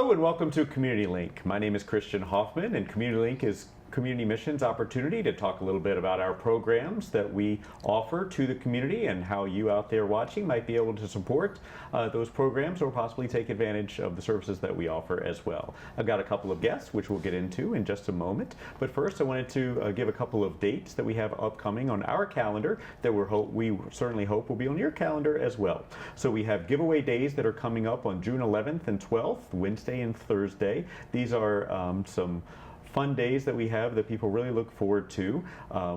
Hello and welcome to Community Link. My name is Christian Hoffman, and Community Link is Community Mission's opportunity to talk a little bit about our programs that we offer to the community and how you out there watching might be able to support those programs or possibly take advantage of the services that we offer as well. I've got a couple of guests which we'll get into in just a moment, but first I wanted to give a couple of dates that we have upcoming on our calendar that we certainly hope will be on your calendar as well. So we have giveaway days that are coming up on June 11th and 12th, Wednesday and Thursday. These are some fun days that we have that people really look forward to.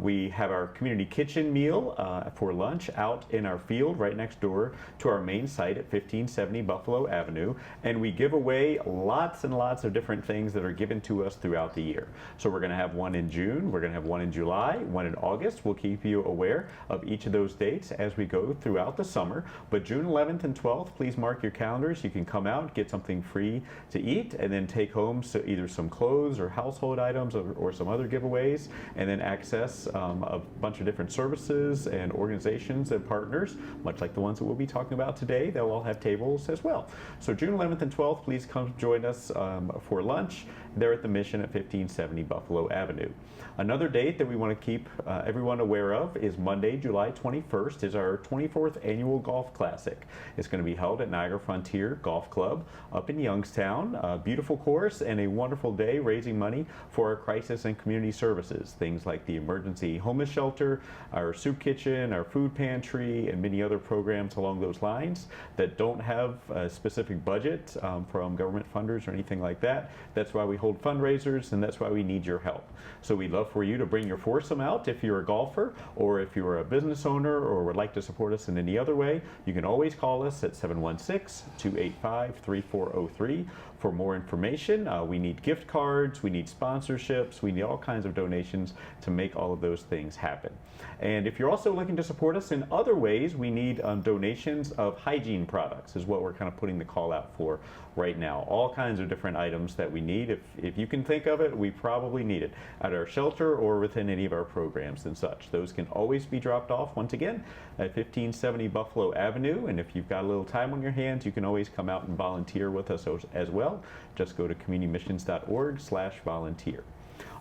We have our community kitchen meal for lunch out in our field right next door to our main site at 1570 Buffalo Avenue, and we give away lots and lots of different things that are given to us throughout the year. So we're going to have one in June, we're going to have one in July, one in August. We'll keep you aware of each of those dates as we go throughout the summer. But June 11th and 12th, please mark your calendars. You can come out, get something free to eat, and then take home either some clothes or household items or some other giveaways, and then access a bunch of different services and organizations and partners, much like the ones that we'll be talking about today. They'll all have tables as well. So June 11th and 12th, please come join us for lunch there at the Mission at 1570 Buffalo Avenue. Another date that we want to keep everyone aware of is Monday, July 21st, is our 24th annual Golf Classic. It's going to be held at Niagara Frontier Golf Club up in Youngstown. A beautiful course and a wonderful day raising money for our crisis and community services, things like the emergency homeless shelter, our soup kitchen, our food pantry, and many other programs along those lines that don't have a specific budget from government funders or anything like that. That's why we hold fundraisers, and that's why we need your help. So we'd love for you to bring your foursome out if you're a golfer, or if you're a business owner or would like to support us in any other way. You can always call us at 716-285-3403 for more information. We need gift cards, we need sponsorships, we need all kinds of donations to make all of those things happen. And if you're also looking to support us in other ways, we need donations of hygiene products is what we're kind of putting the call out for right now. All kinds of different items that we need. If you can think of it, we probably need it at our shelter or within any of our programs and such. Those can always be dropped off, once again, at 1570 Buffalo Avenue. And if you've got a little time on your hands, you can always come out and volunteer with us as well. Just go to communitymissions.org/volunteer.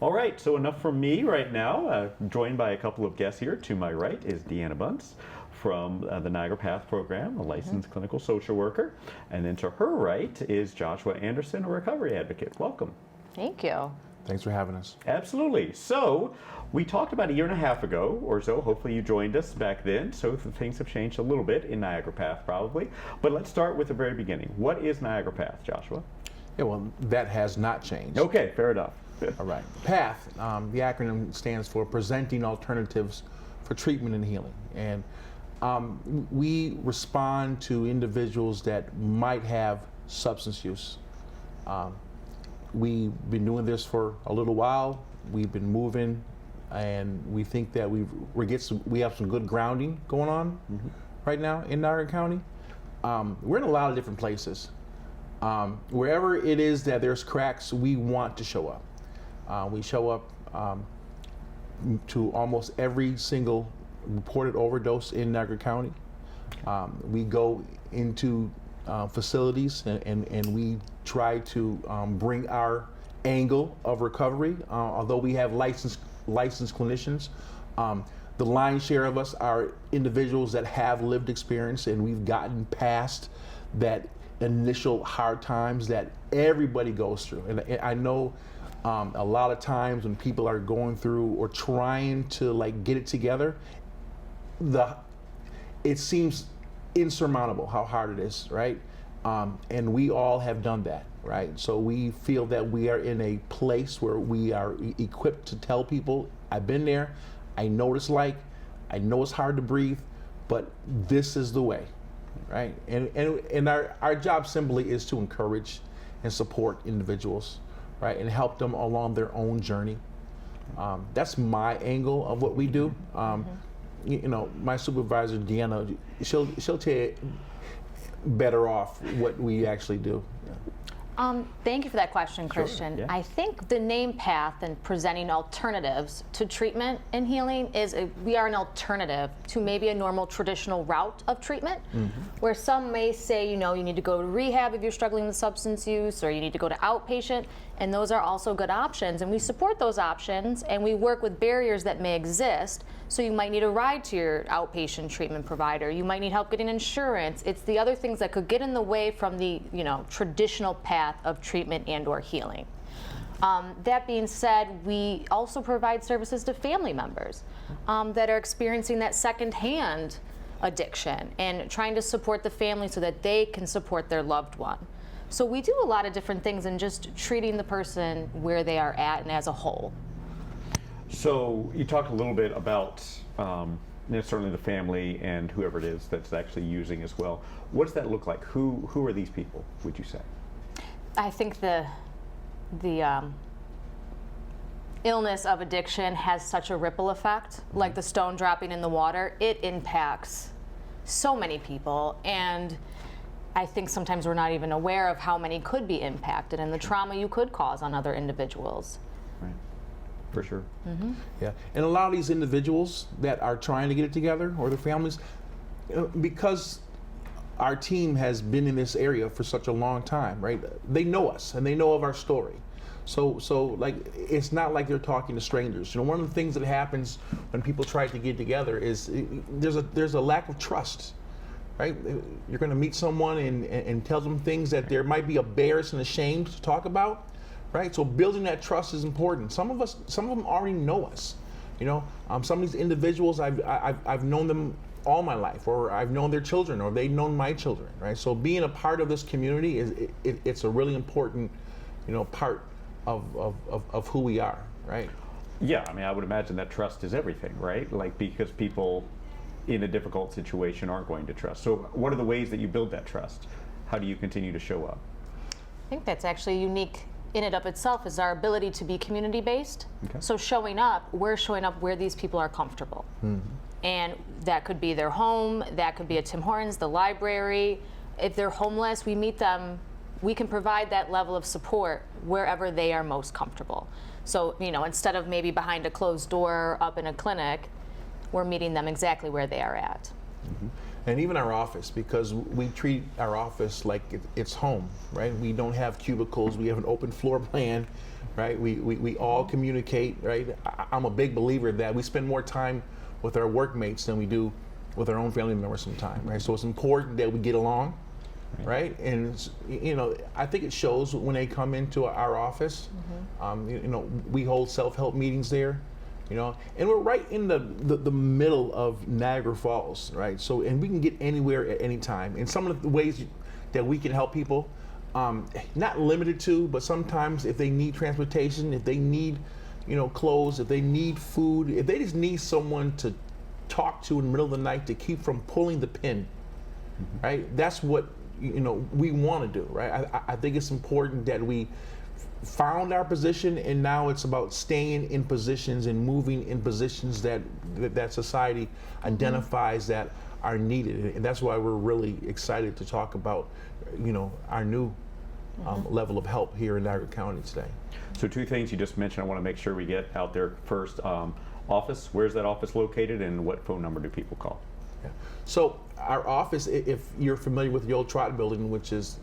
All right, so enough from me right now. Joined by a couple of guests here. To my right is Deanna Bunce from the Niagara P.A.T.H program, a licensed clinical social worker. And then to her right is Joshua Anderson, a recovery advocate. Welcome. Thank you. Thanks for having us. Absolutely. So we talked about a year and a half ago or so. Hopefully you joined us back then. So things have changed a little bit in Niagara P.A.T.H probably. But let's start with the very beginning. What is Niagara P.A.T.H, Joshua? Yeah, well, that has not changed. Okay, fair enough. All right. PATH, the acronym stands for Presenting Alternatives for Treatment and Healing. And we respond to individuals that might have substance use. We've been doing this for a little while. We've been moving, and we think that we have some good grounding going on right now in Niagara County. We're in a lot of different places. Wherever it is that there's cracks, we want to show up. We show up to almost every single reported overdose in Niagara County. We go into facilities and we try to bring our angle of recovery. Although we have licensed clinicians, the lion's share of us are individuals that have lived experience, and we've gotten past that initial hard times that everybody goes through. And I know a lot of times when people are going through or trying to get it together, it seems insurmountable how hard it is, right? And we all have done that, right? So we feel that we are in a place where we are equipped to tell people, I've been there, I know what it's like, I know it's hard to breathe, but this is the way, right? And our job simply is to encourage and support individuals, right? And help them along their own journey. That's my angle of what we do. You know, my supervisor, Deanna, she'll tell you better off what we actually do. Thank you for that question, Christian. yeah. I think the name PATH and presenting alternatives to treatment and healing we are an alternative to maybe a normal traditional route of treatment, where some may say, you need to go to rehab if you're struggling with substance use, or you need to go to outpatient, and those are also good options, and we support those options, and we work with barriers that may exist. So you might need a ride to your outpatient treatment provider. You might need help getting insurance. It's the other things that could get in the way from the traditional path of treatment and/or healing. That being said, we also provide services to family members that are experiencing that secondhand addiction and trying to support the family so that they can support their loved one. So we do a lot of different things in just treating the person where they are at and as a whole. So you talked a little bit about certainly the family and whoever it is that's actually using as well. What does that look like? Who are these people, would you say? I think the illness of addiction has such a ripple effect, like the stone dropping in the water. It impacts so many people, and I think sometimes we're not even aware of how many could be impacted and the trauma you could cause on other individuals. Right. For sure. Yeah, and a lot of these individuals that are trying to get it together, or their families, because our team has been in this area for such a long time, right? They know us and they know of our story. So like, it's not like they're talking to strangers. One of the things that happens when people try to get together is there's a lack of trust, right? You're going to meet someone and tell them things that there might be embarrassed and ashamed to talk about. Right, so building that trust is important. Some of them already know us. Some of these individuals I've known them all my life, or I've known their children, or they've known my children. Right, so being a part of this community it's a really important, part of who we are. Right. Yeah, I would imagine that trust is everything, right? Like, because people in a difficult situation aren't going to trust. So, what are the ways that you build that trust? How do you continue to show up? I think that's actually unique in and of itself, is our ability to be community-based. Okay. So we're showing up where these people are comfortable. And that could be their home, that could be a Tim Hortons, the library. If they're homeless, we meet them. We can provide that level of support wherever they are most comfortable. So, instead of maybe behind a closed door up in a clinic, we're meeting them exactly where they are at. And even our office, because we treat our office like it's home, right? We don't have cubicles, we have an open floor plan, right? We all communicate, right? I'm a big believer that we spend more time with our workmates than we do with our own family members sometimes, right? So it's important that we get along, right? And I think it shows when they come into our office. We hold self-help meetings there. And we're right in the middle of Niagara Falls, right? So, and we can get anywhere at any time. And some of the ways that we can help people, not limited to, but sometimes if they need transportation, if they need, clothes, if they need food, if they just need someone to talk to in the middle of the night to keep from pulling the pin, right? That's what, we want to do, right? I think it's important that we found our position, and now it's about staying in positions and moving in positions that society identifies that are needed, and that's why we're really excited to talk about our new level of help here in Niagara County today. So, two things you just mentioned I want to make sure we get out there first. Office, where's that office located, and what phone number do people call? Yeah. So our office, if you're familiar with the old Trot building, which is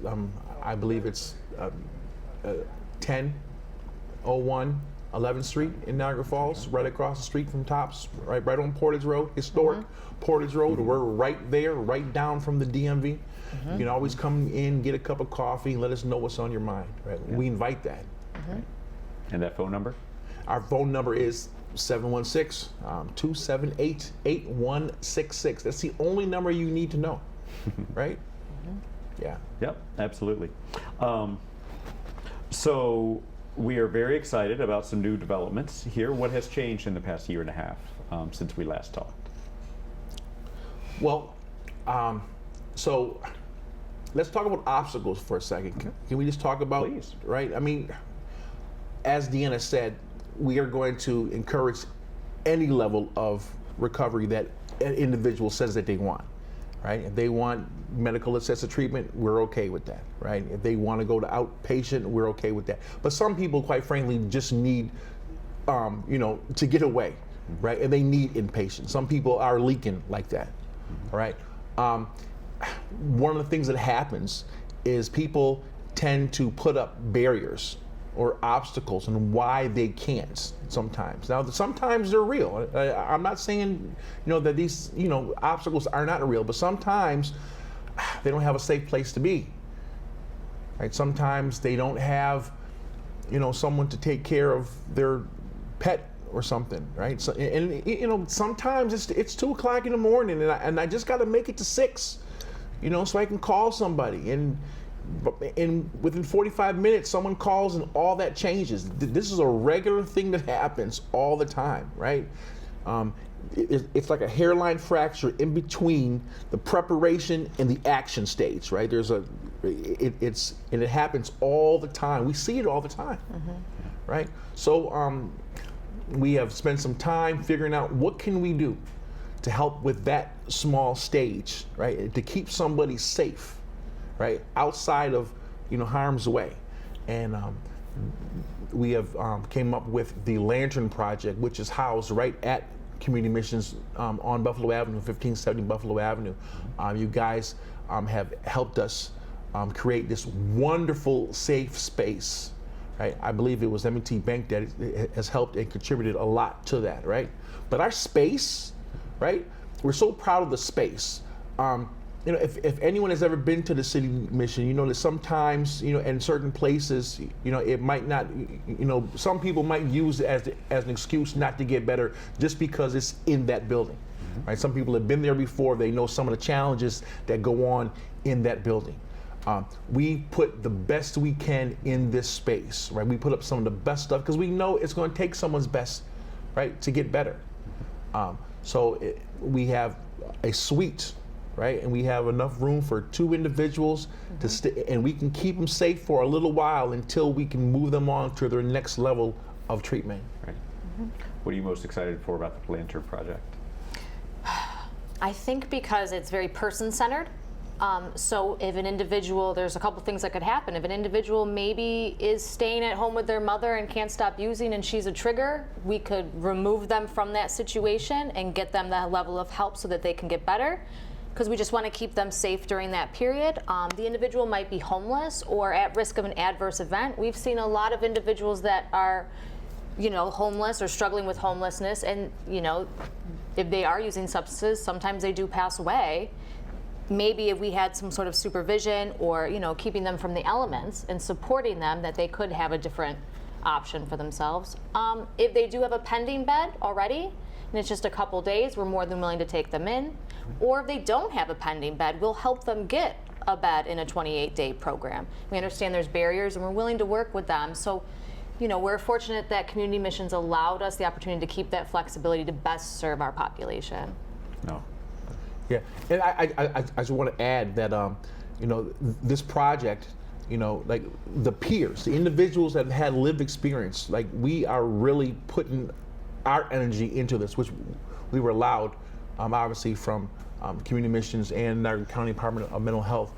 I believe it's 1001 11th Street in Niagara Falls, right across the street from Tops, right on Portage Road, historic Portage Road. We're right there, right down from the DMV. You can always come in, get a cup of coffee, and let us know what's on your mind. Right? Yeah. We invite that. Right. And that phone number? Our phone number is 716-278-8166. That's the only number you need to know, right? Yeah. Yep, absolutely. So we are very excited about some new developments here. What has changed in the past year and a half since we last talked? Well, so let's talk about obstacles for a second. Can we just talk about, Please. Right? As Deanna said, we are going to encourage any level of recovery that an individual says that they want, right? If they want medical assisted treatment, we're okay with that, right? If they want to go to outpatient, we're okay with that. But some people, quite frankly, just need, to get away, right? And they need inpatient. Some people are leaking like that, all right? One of the things that happens is people tend to put up barriers or obstacles and why they can't sometimes. Now, sometimes they're real. I'm not saying, that these, obstacles are not real, but sometimes they don't have a safe place to be, right? Sometimes they don't have, someone to take care of their pet or something, right? So, and sometimes it's 2 o'clock in the morning and I just got to make it to 6, so I can call somebody, and within 45 minutes, someone calls and all that changes. This is a regular thing that happens all the time, right? It's like a hairline fracture in between the preparation and the action stage, right? It happens all the time. We see it all the time, right? So we have spent some time figuring out what can we do to help with that small stage, right? To keep somebody safe, right, outside of harm's way. And we have came up with the Lantern Project, which is housed right at Community Missions on Buffalo Avenue, 1570 Buffalo Avenue. You guys have helped us create this wonderful, safe space, right? I believe it was M&T Bank that has helped and contributed a lot to that, right? But our space, right? We're so proud of the space. If anyone has ever been to the City Mission, that sometimes, in certain places, it might not, some people might use it as an excuse not to get better just because it's in that building, right? Some people have been there before. They know some of the challenges that go on in that building. We put the best we can in this space, right? We put up some of the best stuff because we know it's going to take someone's best, right, to get better. We have a suite, right? And we have enough room for 2 individuals to stay, and we can keep them safe for a little while until we can move them on to their next level of treatment. Right. What are you most excited for about the Lantern Project? I think because it's very person-centered. So if an individual, there's a couple things that could happen. If an individual maybe is staying at home with their mother and can't stop using and she's a trigger, we could remove them from that situation and get them that level of help so that they can get better, because we just want to keep them safe during that period. The individual might be homeless or at risk of an adverse event. We've seen a lot of individuals that are, homeless or struggling with homelessness, and, if they are using substances, sometimes they do pass away. Maybe if we had some sort of supervision or, keeping them from the elements and supporting them, that they could have a different option for themselves. If they do have a pending bed already, and it's just a couple days, we're more than willing to take them in. Or if they don't have a pending bed, we'll help them get a bed in a 28-day program. We understand there's barriers and we're willing to work with them. So, we're fortunate that Community Missions allowed us the opportunity to keep that flexibility to best serve our population. No. Yeah, and I just want to add that, this project, like the peers, the individuals that have had lived experience, like we are really putting our energy into this, which we were allowed, obviously, from Community Missions and Niagara County Department of Mental Health.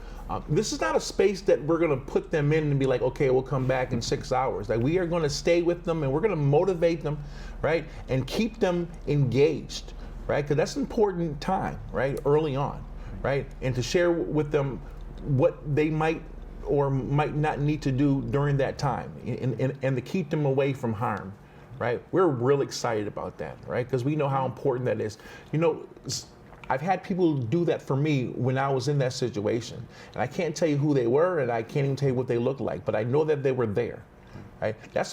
This is not a space that we're going to put them in and be like, okay, we'll come back in 6 hours. Like, we are going to stay with them and we're going to motivate them, right, and keep them engaged, right? Because that's an important time, right, early on, right, and to share with them what they might or might not need to do during that time, and to keep them away from harm. Right? We're really excited about that, right? Because we know how important that is. I've had people do that for me when I was in that situation. And I can't tell you who they were, and I can't even tell you what they looked like, but I know that they were there, right? That's